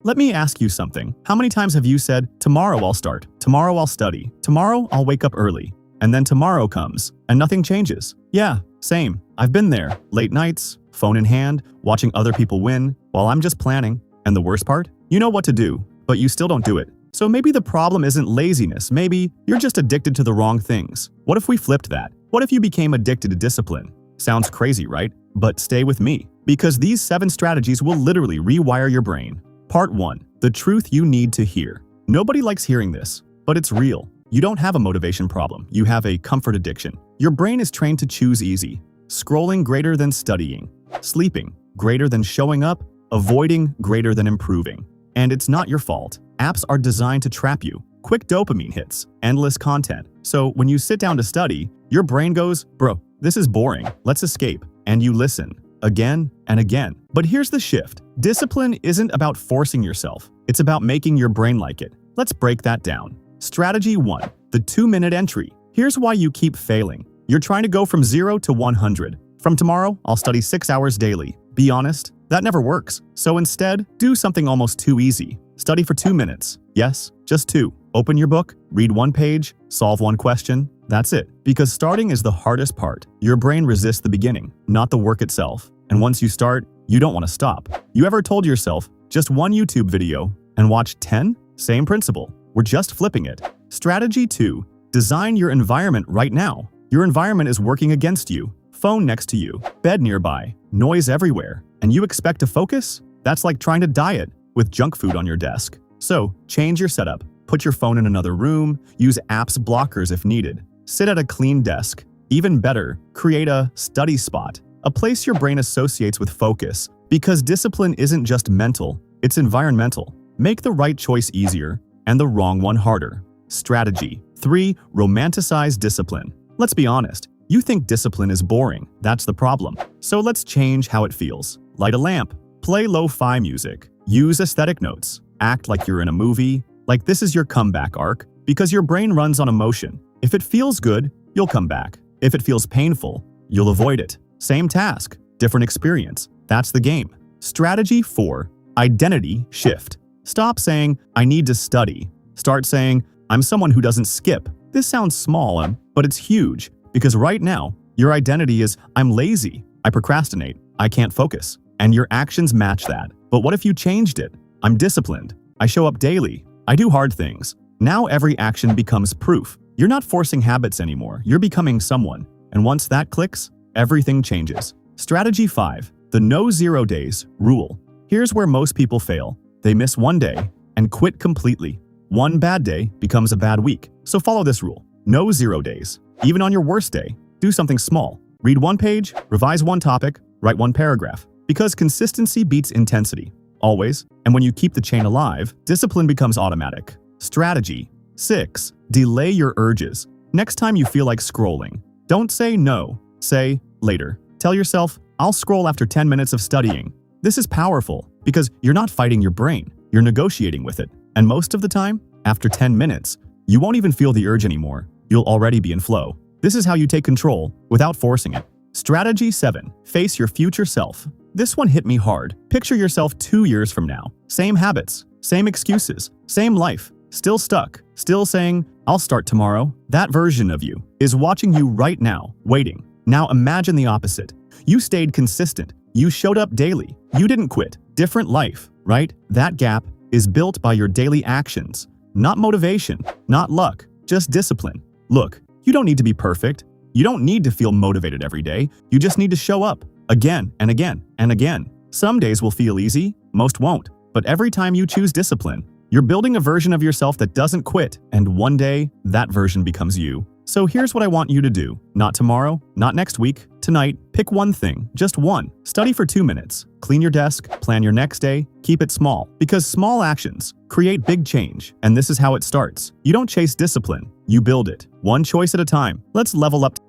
Let me ask you something. How many times have you said, tomorrow I'll start, tomorrow I'll study, tomorrow I'll wake up early, and then tomorrow comes, and nothing changes? Yeah, same. I've been there. Late nights, phone in hand, watching other people win, while I'm just planning. And the worst part? You know what to do, but you still don't do it. So maybe the problem isn't laziness, maybe you're just addicted to the wrong things. What if we flipped that? What if you became addicted to discipline? Sounds crazy, right? But stay with me, because these 7 strategies will literally rewire your brain. Part 1. The truth you need to hear. Nobody likes hearing this, but it's real. You don't have a motivation problem, you have a comfort addiction. Your brain is trained to choose easy. Scrolling greater than studying. Sleeping greater than showing up. Avoiding greater than improving. And it's not your fault. Apps are designed to trap you. Quick dopamine hits, endless content. So when you sit down to study, your brain goes, bro, this is boring, let's escape. And you listen, again and again. But here's the shift. Discipline isn't about forcing yourself. It's about making your brain like it. Let's break that down. Strategy 1. The 2-minute entry. Here's why you keep failing. You're trying to go from 0 to 100. From tomorrow, I'll study 6 hours daily. Be honest, that never works. So instead, do something almost too easy. Study for 2 minutes. Yes, just 2. Open your book, read 1 page, solve 1 question. That's it. Because starting is the hardest part. Your brain resists the beginning, not the work itself. And once you start, you don't want to stop. You ever told yourself, just 1 YouTube video and watch 10? Same principle. We're just flipping it. Strategy 2. Design your environment right now. Your environment is working against you. Phone next to you, bed nearby, noise everywhere, and you expect to focus? That's like trying to diet with junk food on your desk. So, change your setup. Put your phone in another room, use apps blockers if needed. Sit at a clean desk. Even better, create a study spot, a place your brain associates with focus, because discipline isn't just mental, it's environmental. Make the right choice easier and the wrong one harder. Strategy 3. Romanticize discipline. Let's be honest. You think discipline is boring, that's the problem. So let's change how it feels. Light a lamp, play lo-fi music, use aesthetic notes, act like you're in a movie, like this is your comeback arc, because your brain runs on emotion. If it feels good, you'll come back. If it feels painful, you'll avoid it. Same task, different experience. That's the game. Strategy 4. Identity shift. Stop saying, I need to study. Start saying, I'm someone who doesn't skip. This sounds small, but it's huge. Because right now, your identity is, I'm lazy, I procrastinate, I can't focus. And your actions match that. But what if you changed it? I'm disciplined, I show up daily, I do hard things. Now every action becomes proof. You're not forcing habits anymore, you're becoming someone. And once that clicks, everything changes. Strategy 5. The no 0 days rule. Here's where most people fail. They miss 1 day and quit completely. 1 bad day becomes a bad week. So follow this rule. No 0 days. Even on your worst day, do something small. Read 1 page, revise 1 topic, write 1 paragraph. Because consistency beats intensity. Always. And when you keep the chain alive, discipline becomes automatic. Strategy 6. Delay your urges. Next time you feel like scrolling, don't say no. Say later. Tell yourself, I'll scroll after 10 minutes of studying. This is powerful because you're not fighting your brain. You're negotiating with it. And most of the time, after 10 minutes, you won't even feel the urge anymore. You'll already be in flow. This is how you take control without forcing it. Strategy 7. Face your future self. This one hit me hard. Picture yourself 2 years from now. Same habits, same excuses, same life. Still stuck, still saying, I'll start tomorrow. That version of you is watching you right now, waiting. Now imagine the opposite. You stayed consistent. You showed up daily. You didn't quit. Different life, right? That gap is built by your daily actions. Not motivation, not luck, just discipline. Look, you don't need to be perfect. You don't need to feel motivated every day. You just need to show up again and again and again. Some days will feel easy, most won't. But every time you choose discipline, you're building a version of yourself that doesn't quit, and one day, that version becomes you. So here's what I want you to do. Not tomorrow, not next week, tonight, pick 1 thing, just 1. Study for 2 minutes. Clean your desk, plan your next day, keep it small. Because small actions create big change, and this is how it starts. You don't chase discipline, you build it. 1 choice at a time. Let's level up.